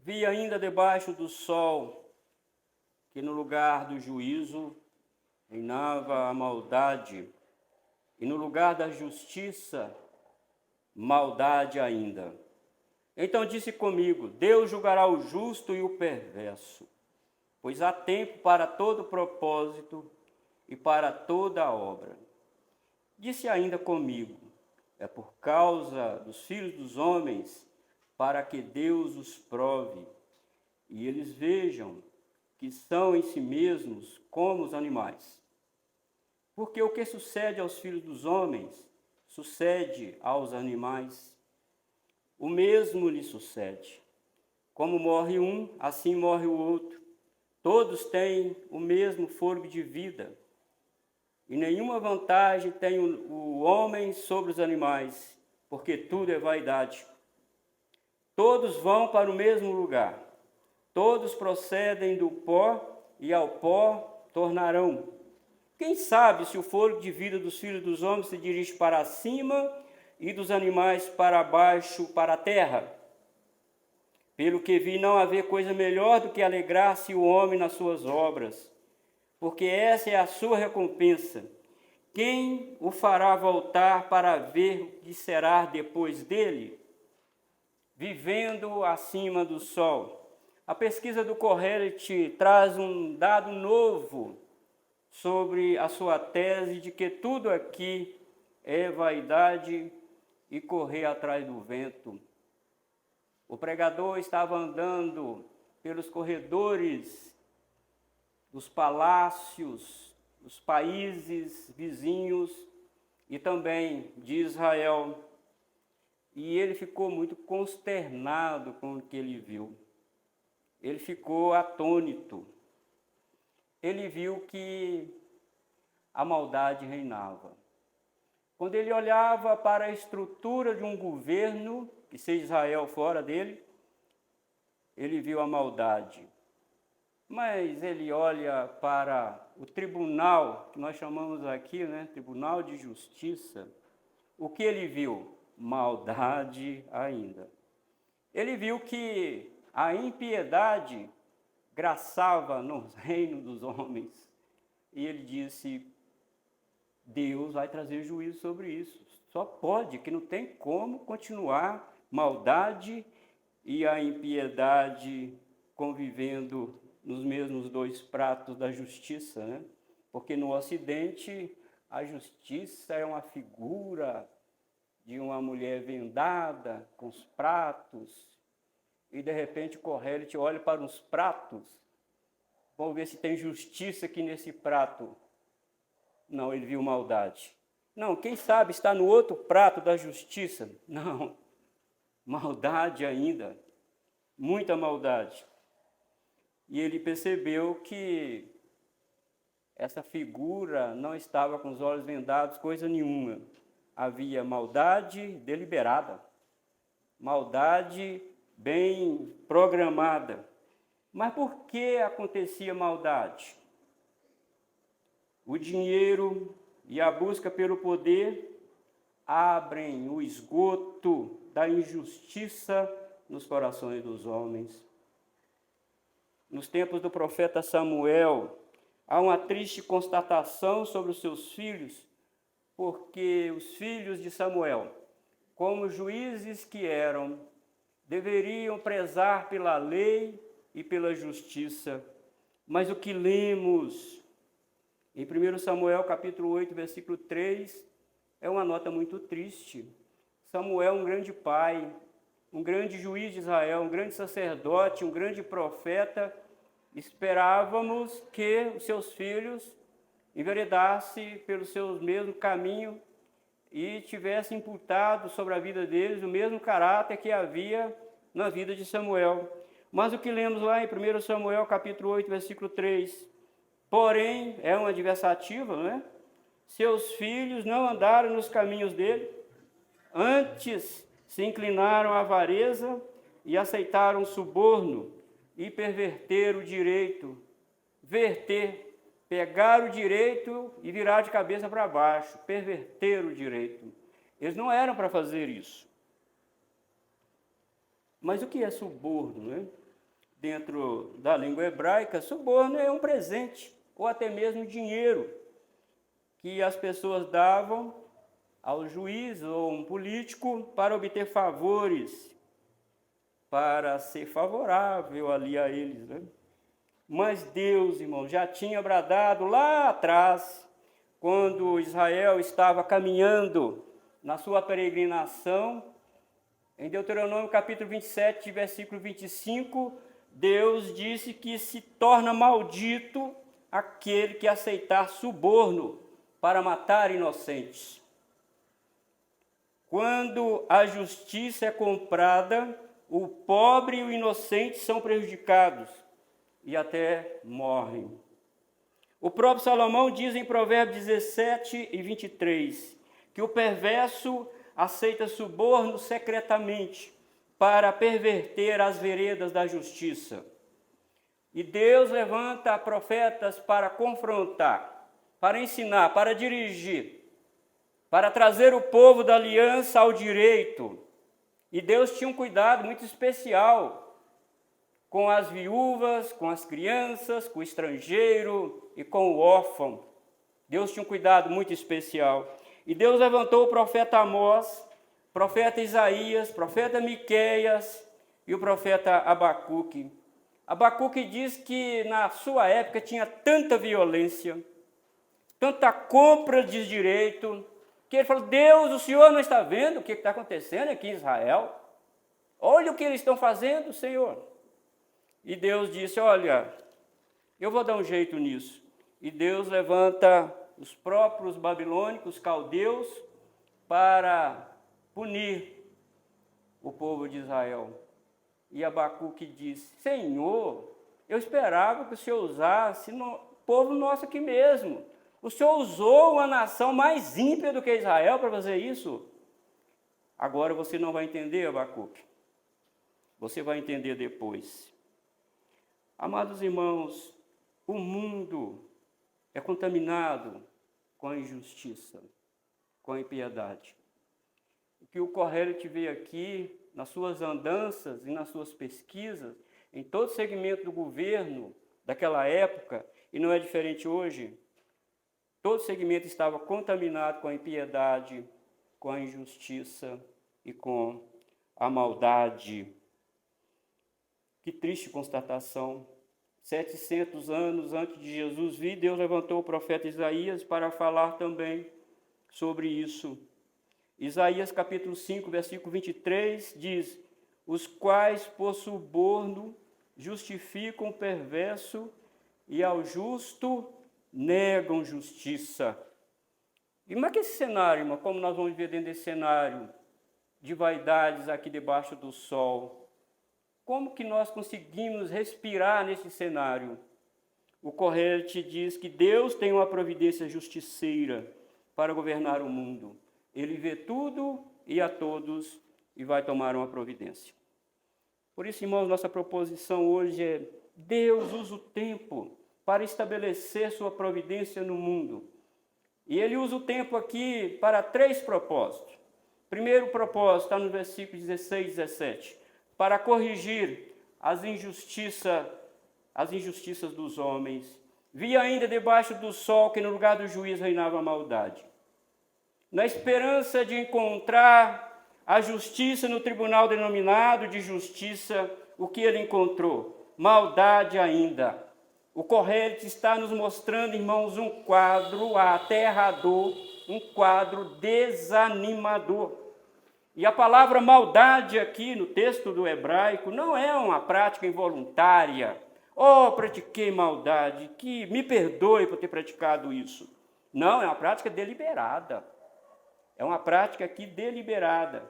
Vi ainda debaixo do sol que no lugar do juízo reinava a maldade, e no lugar da justiça, maldade ainda. Então disse comigo: Deus julgará o justo e o perverso, pois há tempo para todo propósito e para toda obra. Disse ainda comigo: é por causa dos filhos dos homens, para que Deus os prove, e eles vejam que são em si mesmos como os animais. Porque o que sucede aos filhos dos homens, sucede aos animais. O mesmo lhe sucede. Como morre um, assim morre o outro. Todos têm o mesmo fôlego de vida, e nenhuma vantagem tem o homem sobre os animais, porque tudo é vaidade. Todos vão para o mesmo lugar. Todos procedem do pó, e ao pó tornarão. Quem sabe se o fôlego de vida dos filhos dos homens se dirige para cima e dos animais para baixo, para a terra? Pelo que vi, não haver coisa melhor do que alegrar-se o homem nas suas obras, porque essa é a sua recompensa. Quem o fará voltar para ver o que será depois dele? Vivendo acima do sol. A pesquisa do Correlet traz um dado novo sobre a sua tese de que tudo aqui é vaidade e correr atrás do vento. O pregador estava andando pelos corredores dos palácios, dos países vizinhos e também de Israel, e ele ficou muito consternado com o que ele viu. Ele ficou atônito. Ele viu que a maldade reinava. Quando ele olhava para a estrutura de um governo, que seja Israel fora dele, ele viu a maldade. Mas ele olha para o tribunal, que nós chamamos aqui, Tribunal de Justiça, o que ele viu? Maldade ainda. Ele viu que a impiedade graçava no reino dos homens. E ele disse: Deus vai trazer juízo sobre isso. Só pode, que não tem como continuar maldade e a impiedade convivendo nos mesmos dois pratos da justiça, Porque no Ocidente a justiça é uma figura de uma mulher vendada com os pratos, e de repente Correlet olha para os pratos, vamos ver se tem justiça aqui nesse prato. Não, ele viu maldade. Não, quem sabe está no outro prato da justiça. Não, maldade ainda, muita maldade. E ele percebeu que essa figura não estava com os olhos vendados, coisa nenhuma. Havia maldade deliberada, maldade bem programada. Mas por que acontecia maldade? O dinheiro e a busca pelo poder abrem o esgoto da injustiça nos corações dos homens. Nos tempos do profeta Samuel, há uma triste constatação sobre os seus filhos, porque os filhos de Samuel, como juízes que eram, deveriam prezar pela lei e pela justiça. Mas o que lemos em 1 Samuel capítulo 8, versículo 3, é uma nota muito triste. Samuel, um grande pai, um grande juiz de Israel, um grande sacerdote, um grande profeta, esperávamos que os seus filhos enveredassem pelo seu mesmo caminho e tivessem imputado sobre a vida deles o mesmo caráter que havia na vida de Samuel. Mas o que lemos lá em 1 Samuel capítulo 8, versículo 3, porém, é uma adversativa, Seus filhos não andaram nos caminhos dele, antes se inclinaram à avareza e aceitaram o suborno e perverteram o direito. Verter, pegar o direito e virar de cabeça para baixo, perverter o direito. Eles não eram para fazer isso. Mas o que é suborno, dentro da língua hebraica, suborno é um presente, ou até mesmo dinheiro, que as pessoas davam ao juiz ou um político para obter favores, para ser favorável ali a eles, né? Mas Deus, irmão, já tinha bradado lá atrás, quando Israel estava caminhando na sua peregrinação, em Deuteronômio capítulo 27, versículo 25, Deus disse que se torna maldito aquele que aceitar suborno para matar inocentes. Quando a justiça é comprada, o pobre e o inocente são prejudicados e até morrem. O próprio Salomão diz em Provérbios 17 e 23 que o perverso aceita suborno secretamente para perverter as veredas da justiça. E Deus levanta profetas para confrontar, para ensinar, para dirigir, para trazer o povo da aliança ao direito. E Deus tinha um cuidado muito especial com as viúvas, com as crianças, com o estrangeiro e com o órfão. Deus tinha um cuidado muito especial. E Deus levantou o profeta Amós, profeta Isaías, profeta Miqueias e o profeta Abacuque. Abacuque diz que na sua época tinha tanta violência, tanta compra de direito, que ele falou: Deus, o Senhor não está vendo o que está acontecendo aqui em Israel? Olha o que eles estão fazendo, Senhor. E Deus disse: olha, eu vou dar um jeito nisso. E Deus levanta os próprios babilônicos, caldeus, para punir o povo de Israel. E Abacuque disse: Senhor, eu esperava que o Senhor usasse o povo nosso aqui mesmo. O Senhor usou uma nação mais ímpia do que Israel para fazer isso. Agora você não vai entender, Abacuque. Você vai entender depois. Amados irmãos, o mundo é contaminado com a injustiça, com a impiedade. O que o Corrélio vê aqui, nas suas andanças e nas suas pesquisas, em todo segmento do governo daquela época, e não é diferente hoje, todo segmento estava contaminado com a impiedade, com a injustiça e com a maldade. Que triste constatação. 700 anos antes de Jesus vir, Deus levantou o profeta Isaías para falar também sobre isso. Isaías capítulo 5, versículo 23 diz: os quais por suborno justificam o perverso e ao justo negam justiça. E mas que esse cenário, irmão, como nós vamos ver dentro desse cenário de vaidades aqui debaixo do sol? Como que nós conseguimos respirar nesse cenário? O Corrélio diz que Deus tem uma providência justiceira para governar o mundo. Ele vê tudo e a todos e vai tomar uma providência. Por isso, irmãos, nossa proposição hoje é: Deus usa o tempo para estabelecer sua providência no mundo. E ele usa o tempo aqui para 3 propósitos. Primeiro propósito está no versículo 16 e 17. Para corrigir as injustiças dos homens. Vi ainda debaixo do sol que no lugar do juiz reinava a maldade. Na esperança de encontrar a justiça no tribunal denominado de justiça, o que ele encontrou? Maldade ainda. O Corrélio está nos mostrando, irmãos, um quadro aterrador, um quadro desanimador. E a palavra maldade aqui no texto do hebraico não é uma prática involuntária. Oh, pratiquei maldade, que me perdoe por ter praticado isso. Não, é uma prática deliberada. É uma prática aqui deliberada.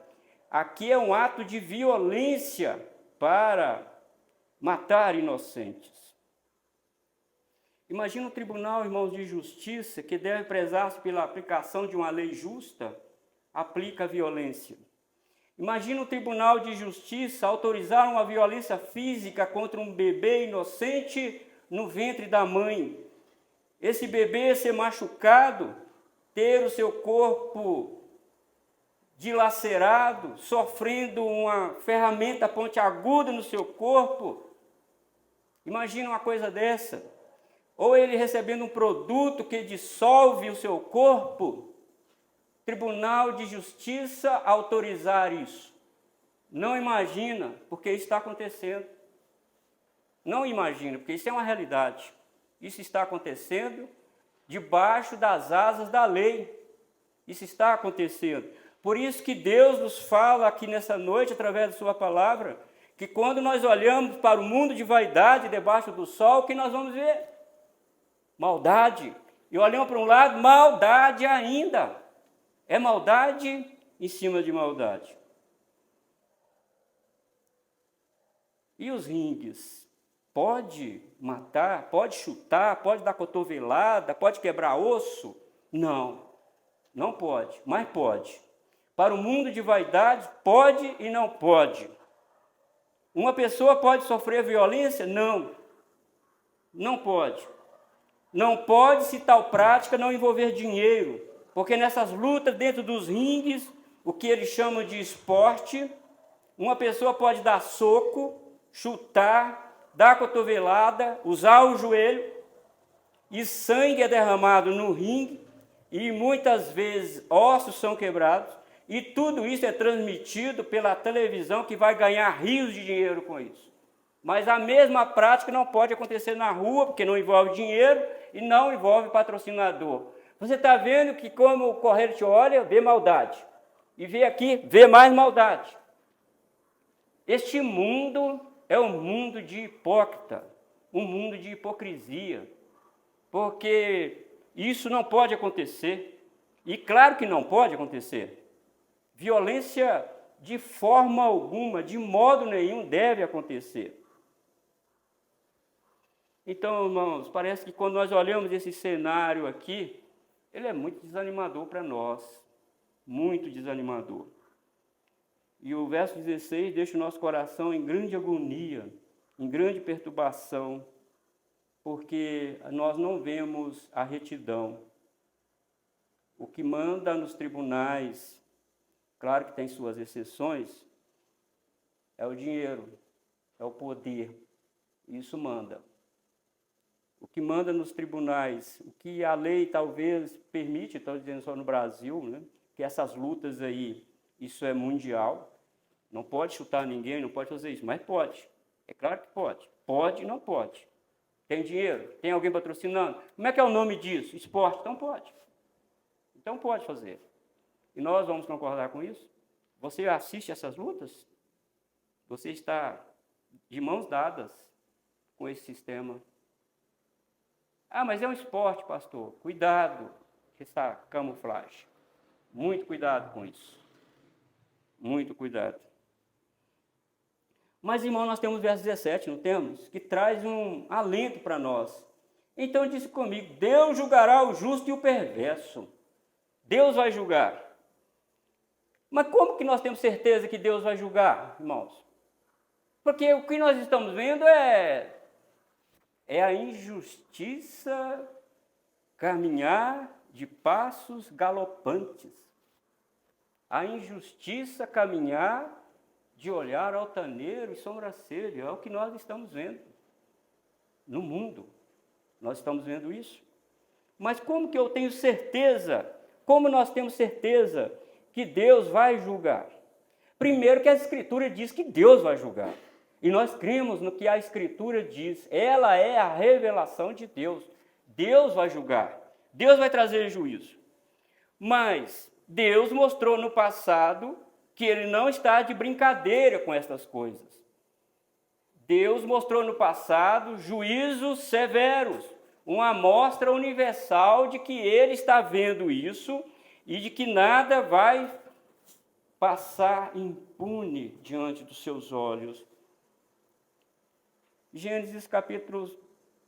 Aqui é um ato de violência para matar inocentes. Imagina um tribunal, irmãos, de justiça que deve prezar-se pela aplicação de uma lei justa, aplica a violência. Imagina um tribunal de justiça autorizar uma violência física contra um bebê inocente no ventre da mãe. Esse bebê ser machucado, ter o seu corpo dilacerado, sofrendo uma ferramenta pontiaguda no seu corpo, Imagina uma coisa dessa. Ou ele recebendo um produto que dissolve o seu corpo, Tribunal de Justiça autorizar isso. Não imagina, porque isso está acontecendo. Não imagina, porque isso é uma realidade. Isso está acontecendo debaixo das asas da lei. Isso está acontecendo. Por isso que Deus nos fala aqui nessa noite, através da sua palavra, que quando nós olhamos para o mundo de vaidade debaixo do sol, o que nós vamos ver? Maldade. E olhamos para um lado, maldade ainda. É maldade em cima de maldade. E os ringues? Pode matar, pode chutar, pode dar cotovelada, pode quebrar osso? Não, não pode, mas pode. Para o mundo de vaidade, pode e não pode. Uma pessoa pode sofrer violência? Não, não pode. Não pode se tal prática não envolver dinheiro, porque nessas lutas dentro dos ringues, o que eles chamam de esporte, uma pessoa pode dar soco, chutar, dar cotovelada, usar o joelho, e sangue é derramado no ringue, e muitas vezes ossos são quebrados, e tudo isso é transmitido pela televisão, que vai ganhar rios de dinheiro com isso. Mas a mesma prática não pode acontecer na rua, porque não envolve dinheiro e não envolve patrocinador. Você está vendo que como o correio te olha, vê maldade. E vê aqui, vê mais maldade. Este mundo é um mundo de hipócrita, um mundo de hipocrisia. Porque isso não pode acontecer. E claro que não pode acontecer. Violência de forma alguma, de modo nenhum, deve acontecer. Então, irmãos, parece que quando nós olhamos esse cenário aqui, ele é muito desanimador para nós, muito desanimador. E o verso 16 deixa o nosso coração em grande agonia, em grande perturbação, porque nós não vemos a retidão. O que manda nos tribunais, claro que tem suas exceções, é o dinheiro, é o poder, isso manda. O que manda nos tribunais, o que a lei talvez permite, estou dizendo só no Brasil, né, que essas lutas aí, isso é mundial, não pode chutar ninguém, não pode fazer isso, mas pode, é claro que pode, pode e não pode. Tem dinheiro? Tem alguém patrocinando? Como é que é o nome disso? Esporte? Então pode fazer. E nós vamos concordar com isso? Você assiste essas lutas? Você está de mãos dadas com esse sistema. Ah, mas é um esporte, pastor. Cuidado com essa camuflagem. Muito cuidado com isso. Muito cuidado. Mas, irmão, nós temos o verso 17, não temos? Que traz um alento para nós. Então, disse comigo, Deus julgará o justo e o perverso. Deus vai julgar. Mas como que nós temos certeza que Deus vai julgar, irmãos? Porque o que nós estamos vendo é a injustiça caminhar de passos galopantes. A injustiça caminhar de olhar altaneiro e sobrancelha. É o que nós estamos vendo no mundo. Nós estamos vendo isso. Mas como que eu tenho certeza? Como nós temos certeza que Deus vai julgar? Primeiro que a Escritura diz que Deus vai julgar. E nós cremos no que a Escritura diz. Ela é a revelação de Deus. Deus vai julgar. Deus vai trazer juízo. Mas Deus mostrou no passado que Ele não está de brincadeira com essas coisas. Deus mostrou no passado juízos severos, uma amostra universal de que Ele está vendo isso e de que nada vai passar impune diante dos seus olhos. Gênesis capítulo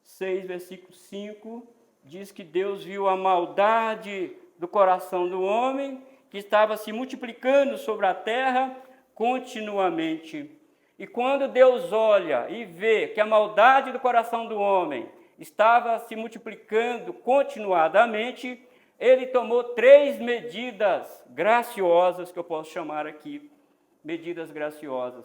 6, versículo 5, diz que Deus viu a maldade do coração do homem, que estava se multiplicando sobre a terra continuamente. E quando Deus olha e vê que a maldade do coração do homem estava se multiplicando continuadamente, Ele tomou 3 medidas graciosas, que eu posso chamar aqui, medidas graciosas,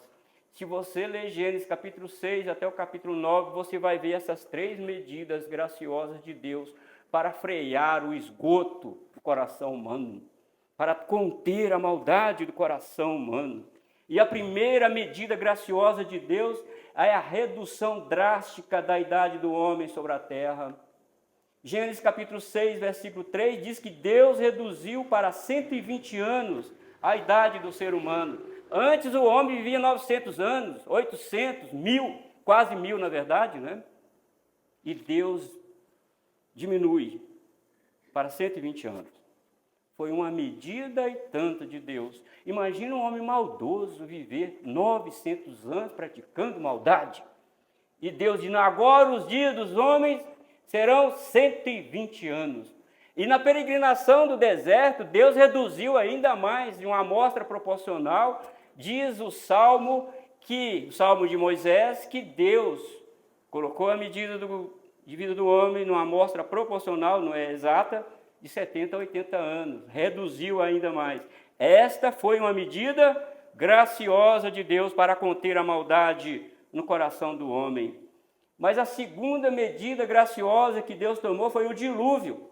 Se você ler Gênesis capítulo 6 até o capítulo 9, você vai ver essas 3 medidas graciosas de Deus para frear o esgoto do coração humano, para conter a maldade do coração humano. E a primeira medida graciosa de Deus é a redução drástica da idade do homem sobre a terra. Gênesis capítulo 6, versículo 3, diz que Deus reduziu para 120 anos a idade do ser humano. Antes o homem vivia 900 anos, 800, 1000, quase 1000 na verdade, né? E Deus diminui para 120 anos. Foi uma medida e tanto de Deus. Imagina um homem maldoso viver 900 anos praticando maldade. E Deus diz, agora os dias dos homens serão 120 anos. E na peregrinação do deserto, Deus reduziu ainda mais, em uma amostra proporcional, diz o Salmo de Moisés, que Deus colocou a medida de vida do homem numa amostra proporcional, não é exata, de 70 a 80 anos, reduziu ainda mais. Esta foi uma medida graciosa de Deus para conter a maldade no coração do homem. Mas a segunda medida graciosa que Deus tomou foi o dilúvio.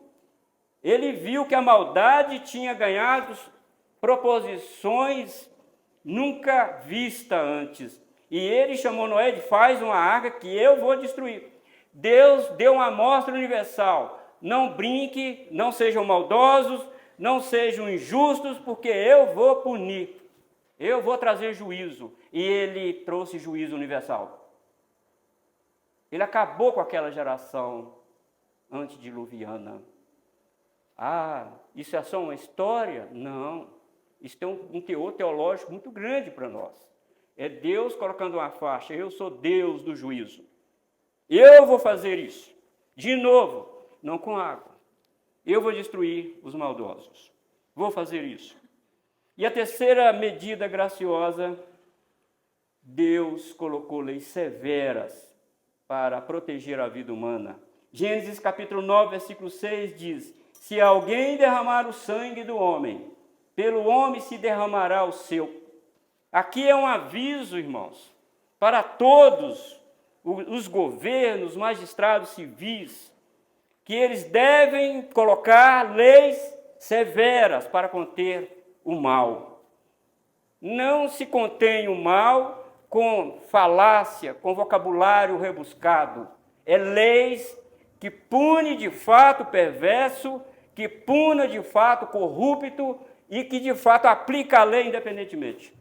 Ele viu que a maldade tinha ganhado proporções nunca vistas antes. E ele chamou Noé de faz uma arca que eu vou destruir. Deus deu uma amostra universal. Não brinque, não sejam maldosos, não sejam injustos, porque eu vou punir, eu vou trazer juízo. E ele trouxe juízo universal. Ele acabou com aquela geração antediluviana. Isso é só uma história? Não. Isso tem um teor teológico muito grande para nós. É Deus colocando uma faixa, eu sou Deus do juízo. Eu vou fazer isso. De novo. Não com água. Eu vou destruir os maldosos. Vou fazer isso. E a terceira medida graciosa, Deus colocou leis severas para proteger a vida humana. Gênesis capítulo 9, versículo 6 diz, se alguém derramar o sangue do homem, pelo homem se derramará o seu. Aqui é um aviso, irmãos, para todos os governos, magistrados civis, que eles devem colocar leis severas para conter o mal. Não se contém o mal com falácia, com vocabulário rebuscado. É leis que pune de fato o perverso, que puna de fato o corrupto e que de fato aplica a lei independentemente.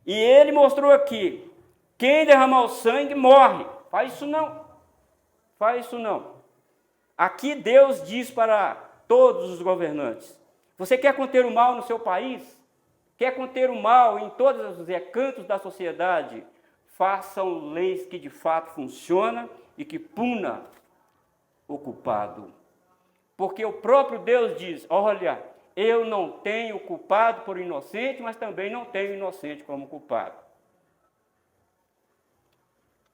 E ele mostrou aqui, quem derramar o sangue morre. Faz isso não. Faz isso não. Aqui Deus diz para todos os governantes, você quer conter o mal no seu país? Quer conter o mal em todos os recantos da sociedade? Façam leis que de fato funcionam e que puna o culpado. Porque o próprio Deus diz, olha, eu não tenho culpado por inocente, mas também não tenho inocente como culpado.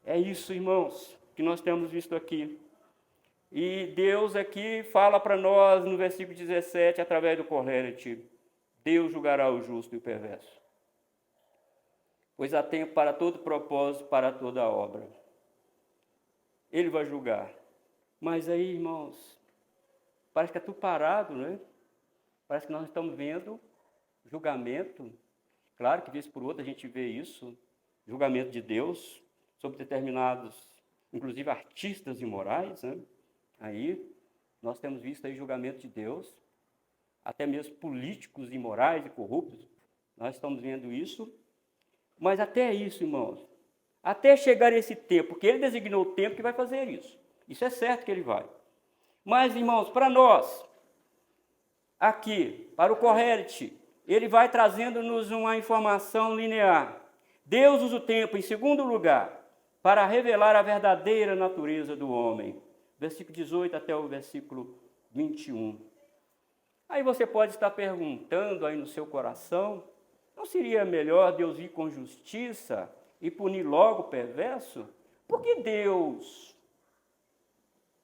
É isso, irmãos, que nós temos visto aqui. E Deus aqui fala para nós no versículo 17, através do Corrélite, Deus julgará o justo e o perverso. Pois há tempo para todo propósito, para toda obra. Ele vai julgar. Mas aí, irmãos, parece que é tudo parado, né? Parece que nós estamos vendo julgamento. Claro que, vez por outra, a gente vê isso, julgamento de Deus sobre determinados, inclusive artistas imorais, né? Aí, nós temos visto aí julgamento de Deus, até mesmo políticos imorais e corruptos, nós estamos vendo isso, mas até isso, irmãos, até chegar esse tempo, porque ele designou o tempo que vai fazer isso, é certo que ele vai. Mas, irmãos, para nós, aqui, para o Corrélite, ele vai trazendo-nos uma informação linear. Deus usa o tempo, em segundo lugar, para revelar a verdadeira natureza do homem. Versículo 18 até o versículo 21. Aí você pode estar perguntando aí no seu coração, não seria melhor Deus vir com justiça e punir logo o perverso? Por que Deus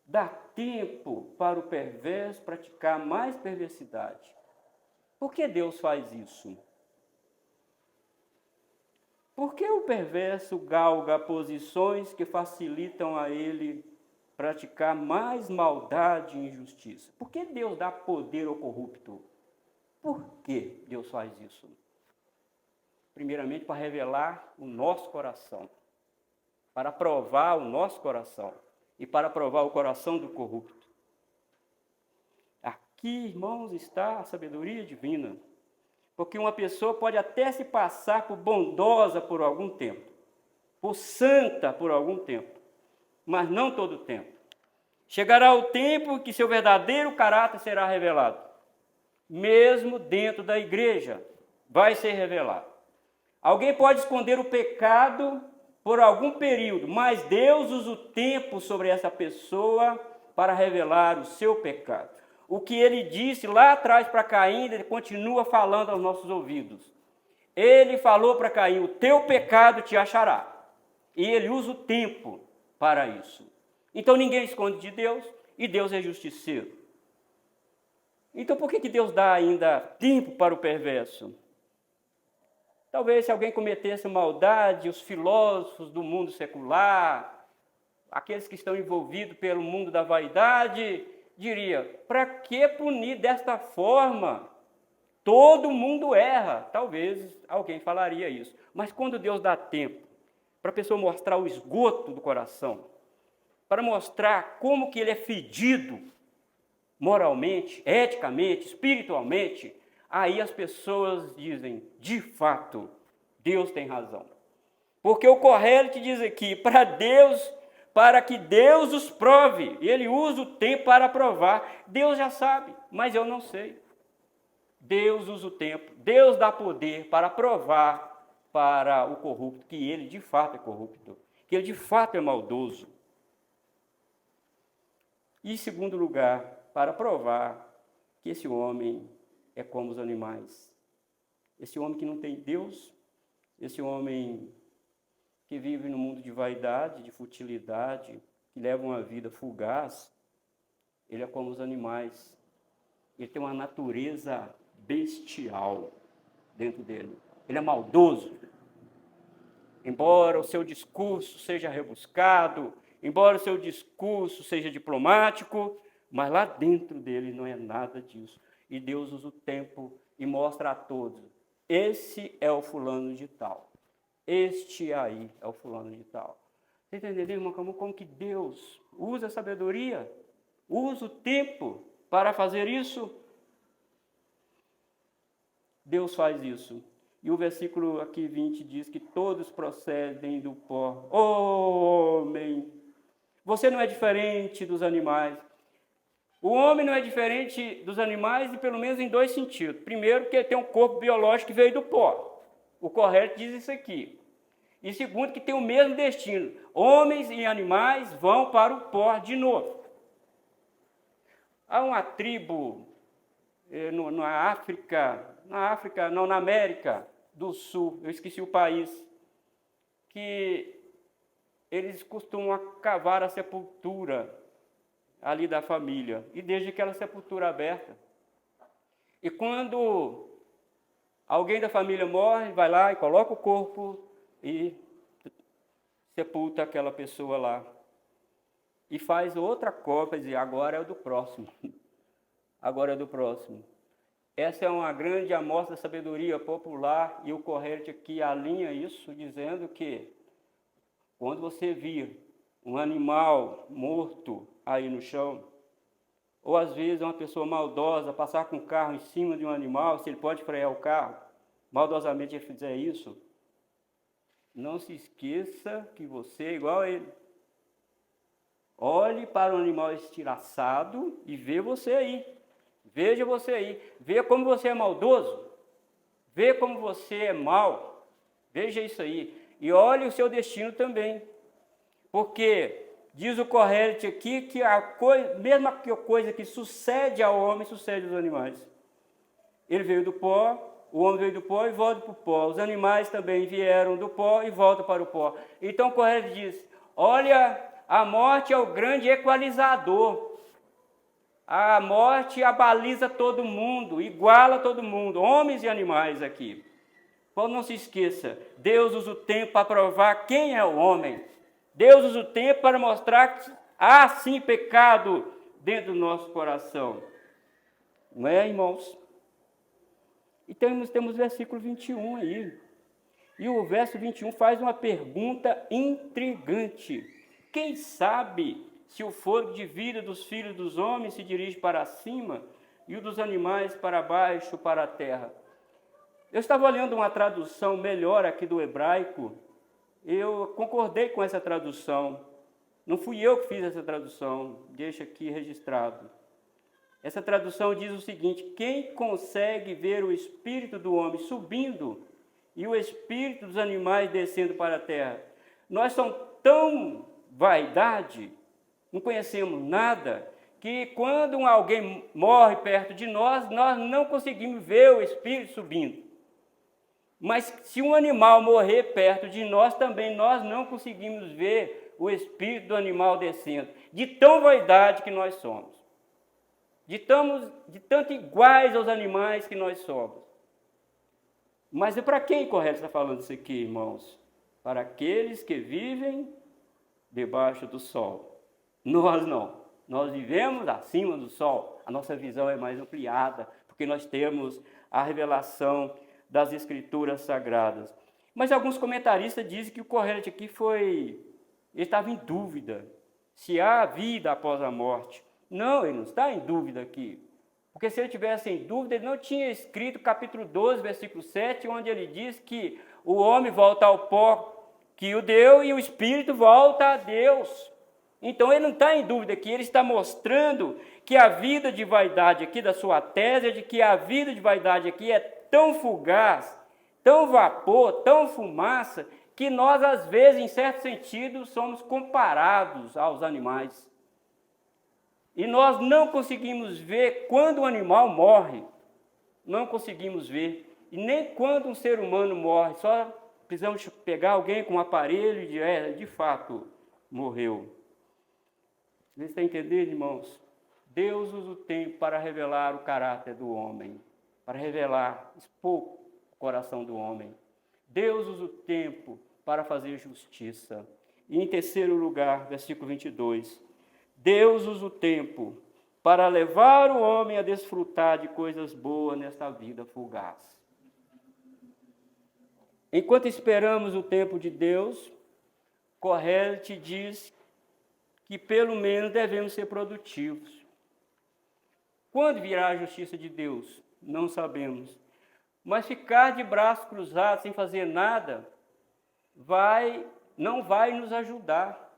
dá tempo para o perverso praticar mais perversidade? Por que Deus faz isso? Por que o perverso galga posições que facilitam a ele praticar mais maldade e injustiça? Por que Deus dá poder ao corrupto? Por que Deus faz isso? Primeiramente, para revelar o nosso coração, para provar o nosso coração e para provar o coração do corrupto. Aqui, irmãos, está a sabedoria divina. Porque uma pessoa pode até se passar por bondosa por algum tempo, por santa por algum tempo, mas não todo o tempo. Chegará o tempo que seu verdadeiro caráter será revelado. Mesmo dentro da igreja, vai ser revelado. Alguém pode esconder o pecado por algum período, mas Deus usa o tempo sobre essa pessoa para revelar o seu pecado. O que ele disse lá atrás para Caim, ele continua falando aos nossos ouvidos. Ele falou para Caim, o teu pecado te achará. E ele usa o tempo para isso. Então ninguém esconde de Deus, e Deus é justiceiro. Então por que Deus dá ainda tempo para o perverso? Talvez se alguém cometesse maldade, os filósofos do mundo secular, aqueles que estão envolvidos pelo mundo da vaidade, diria, para que punir desta forma? Todo mundo erra. Talvez alguém falaria isso. Mas quando Deus dá tempo para a pessoa mostrar o esgoto do coração, para mostrar como que ele é fedido moralmente, eticamente, espiritualmente, aí as pessoas dizem, de fato, Deus tem razão. Porque o Correio diz aqui, para que Deus os prove. E ele usa o tempo para provar. Deus já sabe, mas eu não sei. Deus usa o tempo, Deus dá poder para provar para o corrupto que ele de fato é corrupto, que ele de fato é maldoso. E em segundo lugar, para provar que esse homem é como os animais. Esse homem que não tem Deus, esse homem que vive no mundo de vaidade, de futilidade, que leva uma vida fugaz, ele é como os animais. Ele tem uma natureza bestial dentro dele. Ele é maldoso. Embora o seu discurso seja rebuscado, embora o seu discurso seja diplomático, mas lá dentro dele não é nada disso. E Deus usa o tempo e mostra a todos, esse é o fulano de tal. Este aí é o fulano de tal. Você está entendendo, irmão? Como que Deus usa a sabedoria, usa o tempo para fazer isso? Deus faz isso. E o versículo aqui 20 diz que todos procedem do pó. Homem, você não é diferente dos animais. O homem não é diferente dos animais, e pelo menos em dois sentidos. Primeiro, porque ele tem um corpo biológico que veio do pó. O correto diz isso aqui. E segundo, que tem o mesmo destino. Homens e animais vão para o pó de novo. Há uma tribo na América do Sul, eu esqueci o país, que eles costumam cavar a sepultura ali da família, e deixa aquela sepultura aberta. E quando alguém da família morre, vai lá e coloca o corpo e sepulta aquela pessoa lá. E faz outra cópia e diz, agora é o do próximo. Agora é do próximo. Essa é uma grande amostra da sabedoria popular, e o Correio aqui alinha isso, dizendo que quando você vir um animal morto aí no chão, ou às vezes uma pessoa maldosa passar com o carro em cima de um animal, se ele pode frear o carro, maldosamente ele fizer isso, não se esqueça que você é igual a ele. Olhe para o animal estilhaçado e vê você aí. Veja você aí. Veja como você é maldoso. Veja como você é mau. Veja isso aí. E olhe o seu destino também. Porque diz o Correio aqui que a mesma coisa que sucede ao homem, sucede aos animais. Ele veio do pó, o homem veio do pó e volta para o pó. Os animais também vieram do pó e voltam para o pó. Então o Correio diz, olha, a morte é o grande equalizador. A morte abaliza todo mundo, iguala todo mundo, homens e animais aqui. Paulo não se esqueça, Deus usa o tempo para provar quem é o homem. Deus usa o tempo para mostrar que há sim pecado dentro do nosso coração. Não é, irmãos? E temos o versículo 21 aí. E o verso 21 faz uma pergunta intrigante. Quem sabe se o fôlego de vida dos filhos dos homens se dirige para cima e o dos animais para baixo, para a terra? Eu estava olhando uma tradução melhor aqui do hebraico. Eu concordei com essa tradução. Não fui eu que fiz essa tradução, deixa aqui registrado. Essa tradução diz o seguinte: quem consegue ver o espírito do homem subindo e o espírito dos animais descendo para a terra? Nós somos tão vaidade, não conhecemos nada, que quando alguém morre perto de nós, nós não conseguimos ver o espírito subindo. Mas se um animal morrer perto de nós, também nós não conseguimos ver o espírito do animal descendo. De tão vaidade que nós somos. De tanto iguais aos animais que nós somos. Mas é para quem Correto está falando isso aqui, irmãos? Para aqueles que vivem debaixo do sol. Nós não. Nós vivemos acima do sol. A nossa visão é mais ampliada, porque nós temos a revelação das Escrituras Sagradas. Mas alguns comentaristas dizem que o Correto aqui ele estava em dúvida se há vida após a morte. Não, ele não está em dúvida aqui. Porque se ele tivesse em dúvida, ele não tinha escrito capítulo 12, versículo 7, onde ele diz que o homem volta ao pó que o deu e o espírito volta a Deus. Então ele não está em dúvida aqui, ele está mostrando que a vida de vaidade aqui da sua tese é de que a vida de vaidade aqui é tão fugaz, tão vapor, tão fumaça, que nós às vezes, em certo sentido, somos comparados aos animais. E nós não conseguimos ver quando um animal morre, não conseguimos ver, e nem quando um ser humano morre, só precisamos pegar alguém com um aparelho e dizer, de fato, morreu. Você está entendendo, irmãos? Deus usa o tempo para revelar o caráter do homem, para revelar, expor o coração do homem. Deus usa o tempo para fazer justiça. E em terceiro lugar, versículo 22, Deus usa o tempo para levar o homem a desfrutar de coisas boas nesta vida fugaz. Enquanto esperamos o tempo de Deus, Correto diz que pelo menos devemos ser produtivos. Quando virá a justiça de Deus? Não sabemos. Mas ficar de braços cruzados sem fazer nada não vai nos ajudar.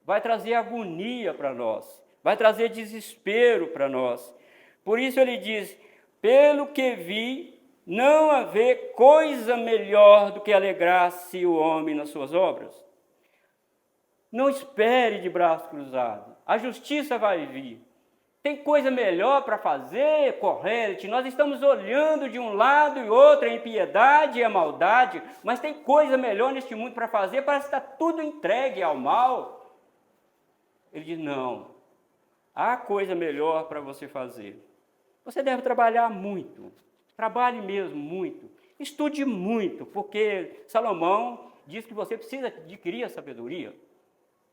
Vai trazer agonia para nós, vai trazer desespero para nós. Por isso ele diz, pelo que vi, não haver coisa melhor do que alegrar-se o homem nas suas obras. Não espere de braços cruzados, a justiça vai vir. Tem coisa melhor para fazer, Correto? Nós estamos olhando de um lado e outro a impiedade e a maldade, mas tem coisa melhor neste mundo para fazer, parece que está tudo entregue ao mal. Ele diz, não, há coisa melhor para você fazer. Você deve trabalhar muito, trabalhe mesmo muito, estude muito, porque Salomão diz que você precisa adquirir a sabedoria.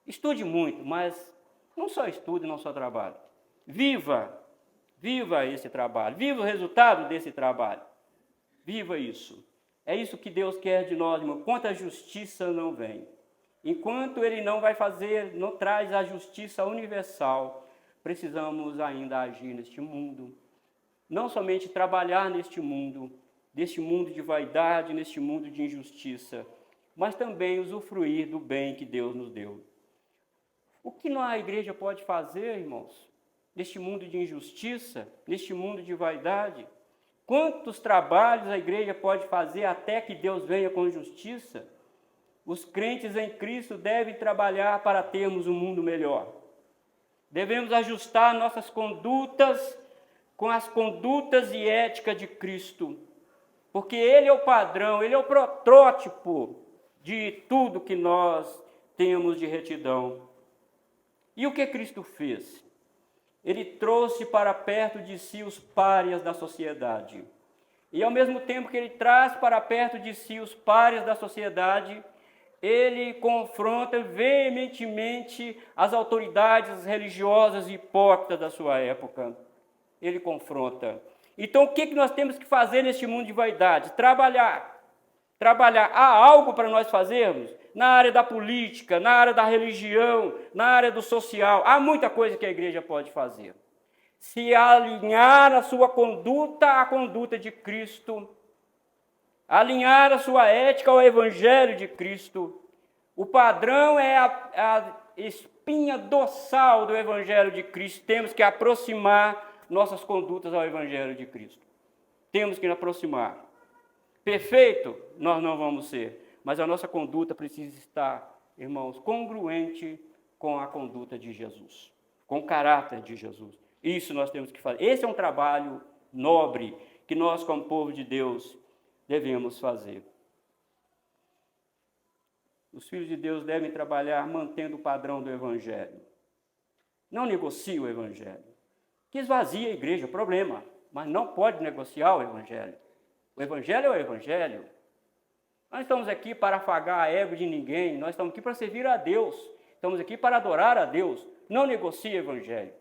Estude muito, mas não só estude, não só trabalhe. Viva esse trabalho, viva o resultado desse trabalho. Viva isso. É isso que Deus quer de nós, irmão, enquanto a justiça não vem. Enquanto Ele não vai fazer, não traz a justiça universal, precisamos ainda agir neste mundo. Não somente trabalhar neste mundo de vaidade, neste mundo de injustiça, mas também usufruir do bem que Deus nos deu. O que a igreja pode fazer, irmãos, neste mundo de injustiça, neste mundo de vaidade? Quantos trabalhos a igreja pode fazer até que Deus venha com justiça? Os crentes em Cristo devem trabalhar para termos um mundo melhor. Devemos ajustar nossas condutas com as condutas e ética de Cristo, porque Ele é o padrão, Ele é o protótipo de tudo que nós temos de retidão. E o que Cristo fez? Ele trouxe para perto de si os párias da sociedade. E ao mesmo tempo que ele traz para perto de si os párias da sociedade, ele confronta veementemente as autoridades religiosas e hipócritas da sua época. Ele confronta. Então, o que nós temos que fazer neste mundo de vaidade? Trabalhar. Trabalhar. Há algo para nós fazermos? Na área da política, na área da religião, na área do social. Há muita coisa que a igreja pode fazer. Se alinhar a sua conduta à conduta de Cristo, alinhar a sua ética ao Evangelho de Cristo. O padrão é a espinha dorsal do Evangelho de Cristo. Temos que aproximar nossas condutas ao Evangelho de Cristo. Temos que nos aproximar. Perfeito nós não vamos ser, mas a nossa conduta precisa estar, irmãos, congruente com a conduta de Jesus, com o caráter de Jesus. Isso nós temos que fazer. Esse é um trabalho nobre que nós, como povo de Deus, devemos fazer. Os filhos de Deus devem trabalhar mantendo o padrão do Evangelho. Não negocie o Evangelho. Que esvazia a igreja, problema, mas não pode negociar o Evangelho. O Evangelho é o Evangelho. Nós estamos aqui para afagar a ego de ninguém, nós estamos aqui para servir a Deus, estamos aqui para adorar a Deus. Não negocie o Evangelho.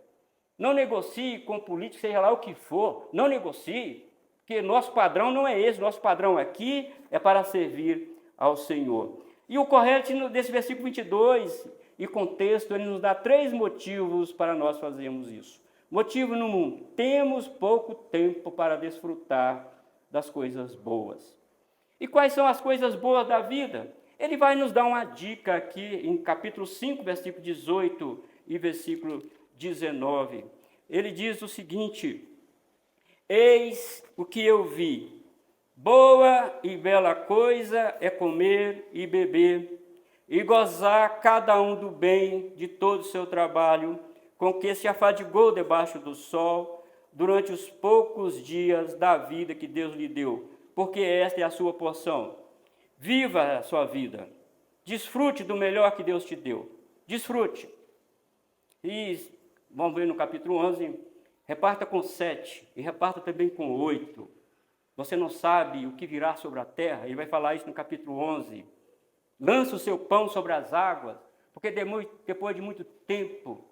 Não negocie com político, seja lá o que for, não negocie, porque nosso padrão não é esse, nosso padrão aqui é para servir ao Senhor. E o correto desse versículo 22 e contexto, ele nos dá 3 motivos para nós fazermos isso. Motivo número 1, temos pouco tempo para desfrutar das coisas boas. E quais são as coisas boas da vida? Ele vai nos dar uma dica aqui em capítulo 5, versículo 18 e versículo 19. Ele diz o seguinte: eis o que eu vi, boa e bela coisa é comer e beber, e gozar cada um do bem de todo o seu trabalho, com que se afadigou debaixo do sol, durante os poucos dias da vida que Deus lhe deu, porque esta é a sua porção. Viva a sua vida, desfrute do melhor que Deus te deu, desfrute. E vamos ver no capítulo 11, reparta com 7 e reparta também com 8. Você não sabe o que virá sobre a terra, ele vai falar isso no capítulo 11. Lança o seu pão sobre as águas, porque depois de muito tempo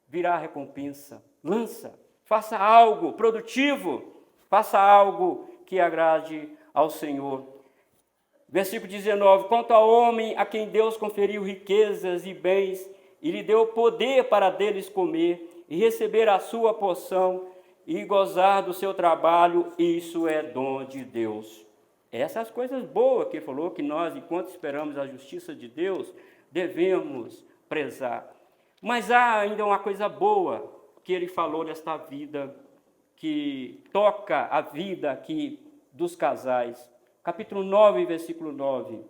virá a recompensa. Lança. Faça algo produtivo, faça algo que agrade ao Senhor. Versículo 19, quanto ao homem a quem Deus conferiu riquezas e bens, e lhe deu poder para deles comer, e receber a sua porção, e gozar do seu trabalho, isso é dom de Deus. Essas coisas boas que ele falou, que nós, enquanto esperamos a justiça de Deus, devemos prezar. Mas há ainda uma coisa boa que ele falou desta vida, que toca a vida aqui dos casais. Capítulo 9, versículo 9.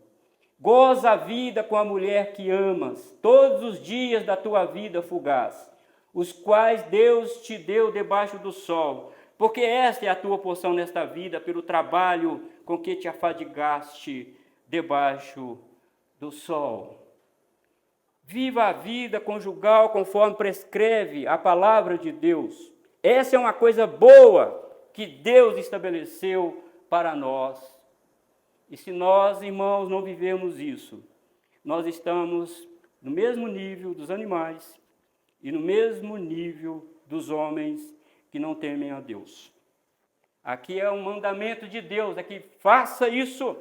Goza a vida com a mulher que amas, todos os dias da tua vida fugaz, os quais Deus te deu debaixo do sol, porque esta é a tua porção nesta vida, pelo trabalho com que te afadigaste debaixo do sol. Viva a vida conjugal conforme prescreve a palavra de Deus. Essa é uma coisa boa que Deus estabeleceu para nós. E se nós, irmãos, não vivemos isso, nós estamos no mesmo nível dos animais e no mesmo nível dos homens que não temem a Deus. Aqui é um mandamento de Deus, é que faça isso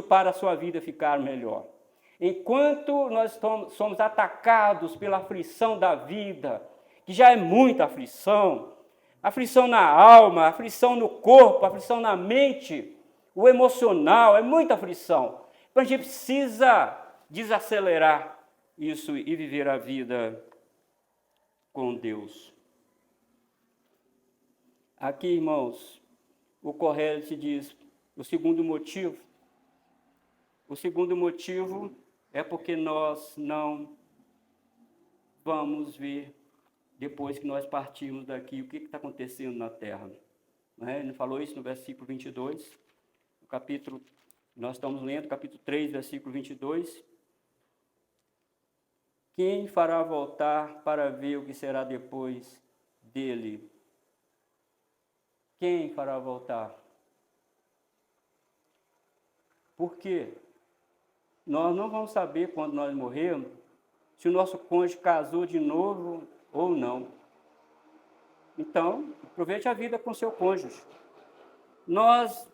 para a sua vida ficar melhor. Enquanto nós somos atacados pela aflição da vida, que já é muita aflição na alma, aflição no corpo, aflição na mente, o emocional, é muita aflição. Então a gente precisa desacelerar isso e viver a vida com Deus. Aqui, irmãos, o Corrélio diz o segundo motivo. O segundo motivo é porque nós não vamos ver, depois que nós partirmos daqui, o que está acontecendo na terra. Ele falou isso no versículo 22, no capítulo, nós estamos lendo, capítulo 3, versículo 22. Quem fará voltar para ver o que será depois dele? Quem fará voltar? Por quê? Nós não vamos saber quando nós morrermos se o nosso cônjuge casou de novo ou não. Então, aproveite a vida com seu cônjuge. Nós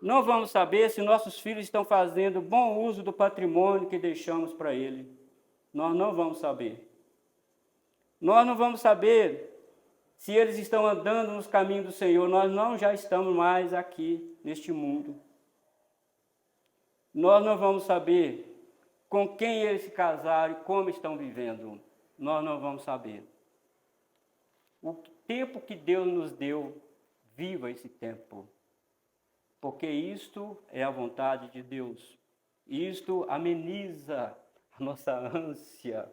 não vamos saber se nossos filhos estão fazendo bom uso do patrimônio que deixamos para ele. Nós não vamos saber. Nós não vamos saber se eles estão andando nos caminhos do Senhor. Nós não já estamos mais aqui neste mundo. Nós não vamos saber com quem eles se casaram e como estão vivendo. Nós não vamos saber. O tempo que Deus nos deu, viva esse tempo. Porque isto é a vontade de Deus. Isto ameniza a nossa ânsia.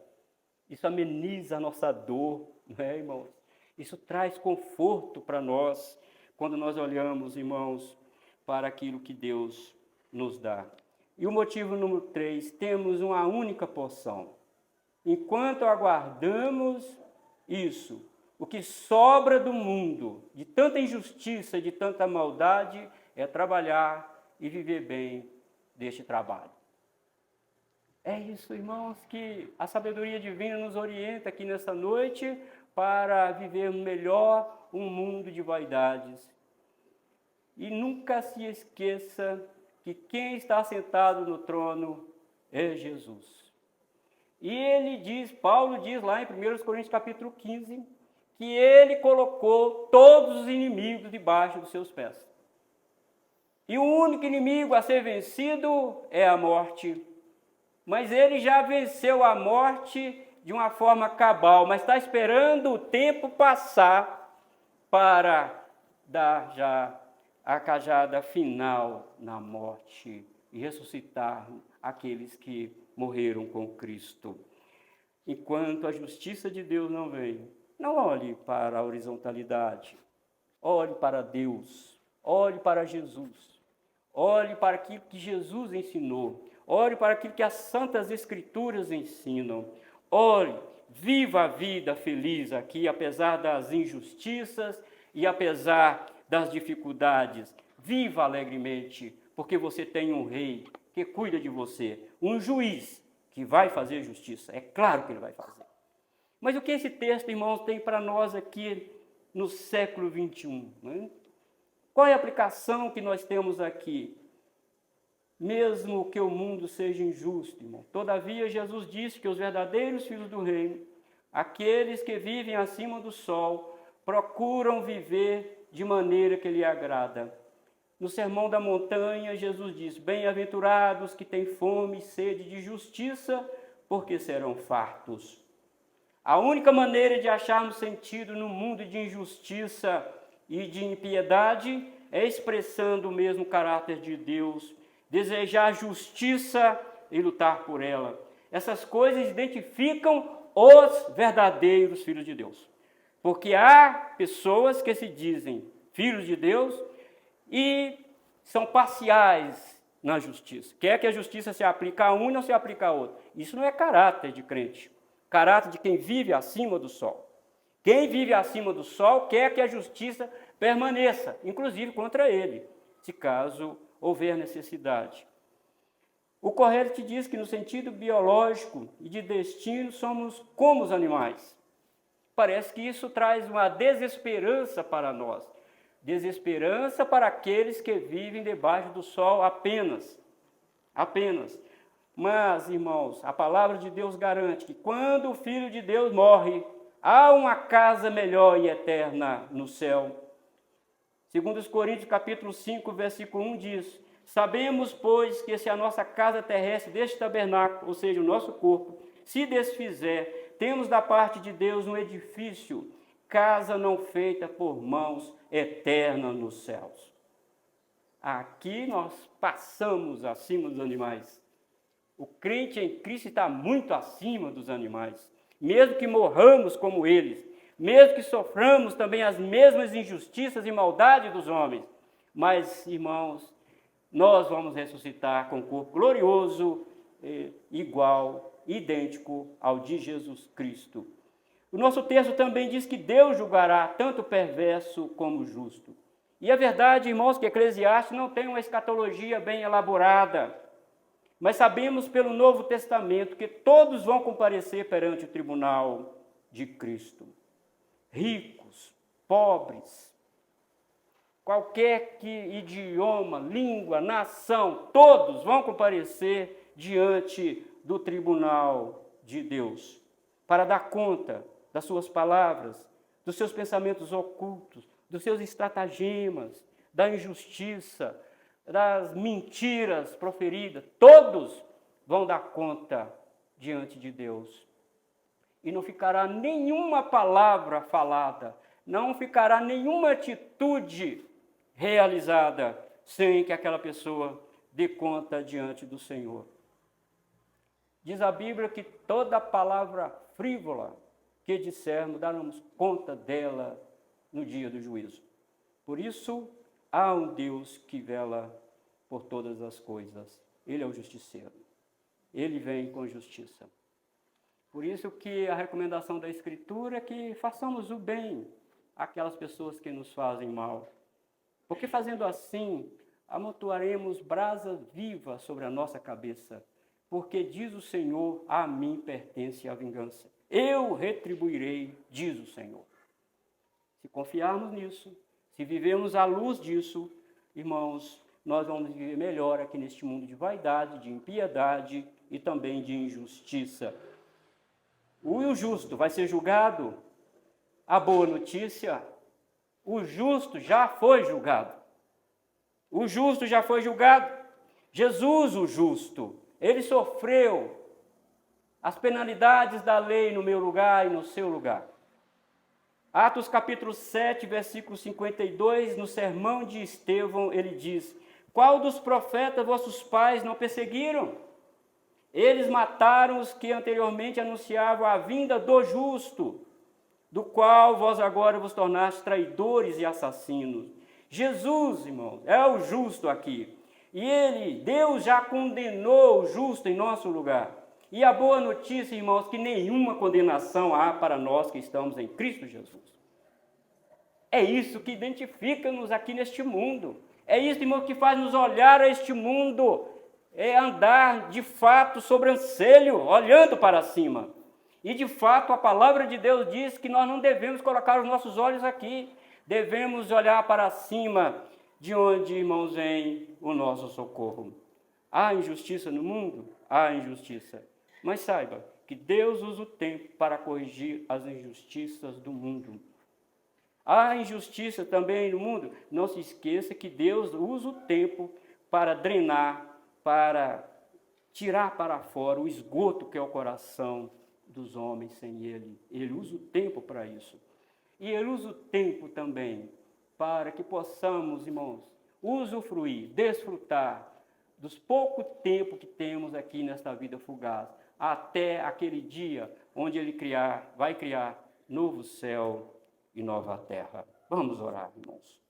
Isso ameniza a nossa dor, não é, irmãos? Isso traz conforto para nós, quando nós olhamos, irmãos, para aquilo que Deus nos dá. E o motivo número 3, temos uma única porção. Enquanto aguardamos isso, o que sobra do mundo, de tanta injustiça, de tanta maldade, é trabalhar e viver bem deste trabalho. É isso, irmãos, que a sabedoria divina nos orienta aqui nessa noite para vivermos melhor um mundo de vaidades. E nunca se esqueça que quem está sentado no trono é Jesus. E ele diz, Paulo diz lá em 1 Coríntios capítulo 15, que ele colocou todos os inimigos debaixo dos seus pés. E o único inimigo a ser vencido é a morte. Mas ele já venceu a morte de uma forma cabal, mas está esperando o tempo passar para dar já a cajada final na morte e ressuscitar aqueles que morreram com Cristo. Enquanto a justiça de Deus não vem, não olhe para a horizontalidade, olhe para Deus, olhe para Jesus, olhe para aquilo que Jesus ensinou, olhe para aquilo que as Santas Escrituras ensinam, olhe, viva a vida feliz aqui, apesar das injustiças e apesar das dificuldades, viva alegremente, porque você tem um rei que cuida de você, um juiz que vai fazer justiça, é claro que ele vai fazer. Mas o que esse texto, irmãos, tem para nós aqui no século 21? Né? Qual é a aplicação que nós temos aqui? Mesmo que o mundo seja injusto, irmão, todavia Jesus disse que os verdadeiros filhos do reino, aqueles que vivem acima do sol, procuram viver de maneira que lhe agrada. No Sermão da Montanha, Jesus diz, bem-aventurados que têm fome e sede de justiça, porque serão fartos. A única maneira de acharmos sentido no mundo de injustiça e de impiedade é expressando o mesmo caráter de Deus, desejar justiça e lutar por ela. Essas coisas identificam os verdadeiros filhos de Deus. Porque há pessoas que se dizem filhos de Deus e são parciais na justiça. Quer que a justiça se aplique a um e não se aplique a outro. Isso não é caráter de crente. Caráter de quem vive acima do sol. Quem vive acima do sol quer que a justiça permaneça, inclusive contra ele, se caso houver necessidade. O Correio te diz que no sentido biológico e de destino somos como os animais. Parece que isso traz uma desesperança para nós. Desesperança para aqueles que vivem debaixo do sol apenas. Apenas. Mas, irmãos, a palavra de Deus garante que quando o Filho de Deus morre, há uma casa melhor e eterna no céu. Segundo os Coríntios, capítulo 5, versículo 1 diz, sabemos, pois, que se a nossa casa terrestre deste tabernáculo, ou seja, o nosso corpo, se desfizer, temos da parte de Deus um edifício, casa não feita por mãos, eterna nos céus. Aqui nós passamos acima dos animais. O crente em Cristo está muito acima dos animais. Mesmo que morramos como eles, mesmo que soframos também as mesmas injustiças e maldades dos homens, mas, irmãos, nós vamos ressuscitar com um corpo glorioso, igual, idêntico ao de Jesus Cristo. O nosso texto também diz que Deus julgará tanto o perverso como o justo. E é verdade, irmãos, que Eclesiastes não tem uma escatologia bem elaborada. Mas sabemos pelo Novo Testamento que todos vão comparecer perante o tribunal de Cristo. Ricos, pobres, qualquer idioma, língua, nação, todos vão comparecer diante do tribunal de Deus para dar conta das suas palavras, dos seus pensamentos ocultos, dos seus estratagemas, da injustiça, das mentiras proferidas. Todos vão dar conta diante de Deus. E não ficará nenhuma palavra falada, não ficará nenhuma atitude realizada sem que aquela pessoa dê conta diante do Senhor. Diz a Bíblia que toda palavra frívola que dissermos, daremos conta dela no dia do juízo. Por isso, há um Deus que vela por todas as coisas. Ele é o justiceiro. Ele vem com justiça. Por isso que a recomendação da Escritura é que façamos o bem àquelas pessoas que nos fazem mal. Porque fazendo assim, amontoaremos brasa viva sobre a nossa cabeça. Porque diz o Senhor, a mim pertence a vingança. Eu retribuirei, diz o Senhor. Se confiarmos nisso, se vivemos à luz disso, irmãos, nós vamos viver melhor aqui neste mundo de vaidade, de impiedade e também de injustiça. O justo vai ser julgado. A boa notícia, o justo já foi julgado. O justo já foi julgado. Jesus, o justo, ele sofreu as penalidades da lei no meu lugar e no seu lugar. Atos capítulo 7, versículo 52, no sermão de Estevão, ele diz: qual dos profetas vossos pais não perseguiram? Eles mataram os que anteriormente anunciavam a vinda do justo, do qual vós agora vos tornaste traidores e assassinos. Jesus, irmãos, é o justo aqui. E Deus já condenou o justo em nosso lugar. E a boa notícia, irmãos, que nenhuma condenação há para nós que estamos em Cristo Jesus. É isso que identifica-nos aqui neste mundo. É isso, irmão, que faz nos olhar a este mundo. É andar, de fato, sobrancelho, olhando para cima. E, de fato, a palavra de Deus diz que nós não devemos colocar os nossos olhos aqui. Devemos olhar para cima, de onde, irmãos, vem o nosso socorro. Há injustiça no mundo? Há injustiça. Mas saiba que Deus usa o tempo para corrigir as injustiças do mundo. Há injustiça também no mundo? Não se esqueça que Deus usa o tempo para drenar, para tirar para fora o esgoto que é o coração dos homens sem Ele. Ele usa o tempo para isso. E Ele usa o tempo também para que possamos, irmãos, usufruir, desfrutar dos pouco tempo que temos aqui nesta vida fugaz, até aquele dia onde Ele vai criar novo céu e nova terra. Vamos orar, irmãos.